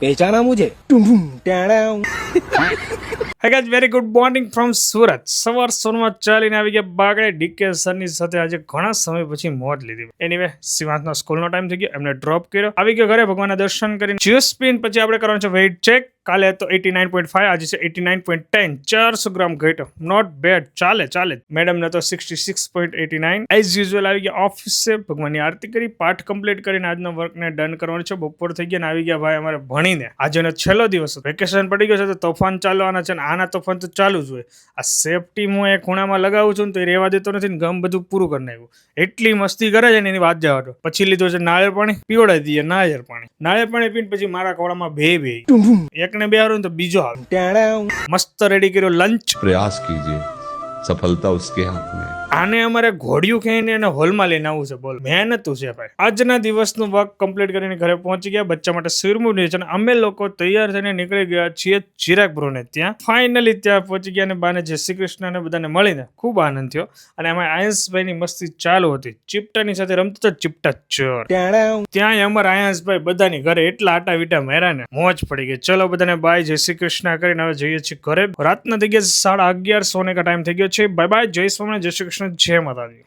पहचाना मुझे? Hey guys, very good morning from Surat. સવાર સોરમાં ચાલીને આવી ગયા બાગડે ડીકે સરની સાથે આજે ઘણા સમય પછી મોજ લીધી. એનીવે શિવાંતનો સ્કૂલનો ટાઈમ થઈ ગયો, એમને ડ્રોપ કર્યો, આવી ગયો ઘરે, ભગવાનના દર્શન કરીને જ્યુસ પીને પછી આપણે કરવાનું છે વેઇટ ચેક. કાલે હતો 89.5, આજે છે 89.10, 400 ગ્રામ ઘટ્યો. નોટ બેડ, ચાલે. મેડમ ને તો 66.89. એઝ યુઝ્યુઅલ આવી ગયા ઓફિસે, ભગવાનની આરતી કરી, પાઠ કમ્પ્લીટ કરીને આજનો વર્કને ડન કરવાનો છે. બપોર થઈ ગયા ને આવી ગયા ભાઈ અમારે ભણીને. આજનો છેલ્લો દિવસ હતો, વેકેશન પડી ગયો છે તો તોફાન ચાલવાના છે ને આના તોફાન તો ચાલુ જ હોય. આ સેફટી હું એ ખૂણામાં લગાવું છું ને તો એ રહેવા દેતો નથી ને ગમ બધું પૂરું કરી નાખ્યું. એટલી મસ્તી કરે છે ને એની વાત જવા દો. પછી લીધો છે નાળિયેર પાણી, પીવડાવી દઈએ નાળિયેર પાણી પીને પછી મારા ખોળામાં બે એકને બે હારું તો બીજો આવે. મસ્ત રેડી કર્યો લંચ. प्रयास कीजिए सफलता उसके हाथ में. આને અમારે ઘોડિયું ખાઈને એને હોલમાં લઈને આવવું છે. બોલ મહેનત છે ભાઈ. આજના દિવસનું વર્ક કમ્પ્લીટ કરીને ઘરે પહોંચી ગયા. બચ્ચા માટે શિરમું છે અને અમે લોકો તૈયાર થઈને નીકળી ગયા છીએ ચિરાગ બ્રોને ત્યાં. ફાઇનલી ત્યાં પહોંચી ગયા અને બાને જય શ્રી કૃષ્ણ ને બધાને મળીને ખૂબ આનંદ થયો. અને એમાં આયંશભાઈની મસ્તી ચાલુ હતી. ચિપટાની સાથે રમતો હતો ચિપટા ચોર. ત્યાં અમારા આયંશભાઈ બધાની ઘરે એટલા આટા વિટા માર્યા ને મોજ પડી ગઈ. ચલો બધાને બાય, જય શ્રી કૃષ્ણ કરીને હવે જઈએ છીએ ઘરે. રાતના થઈ ગયા 11:30 સોને કા ટાઈમ થઈ ગયો છે. બાય બાય, જય સ્વામિનારાયણ, જય શ્રી કૃષ્ણ, જય માતાજી.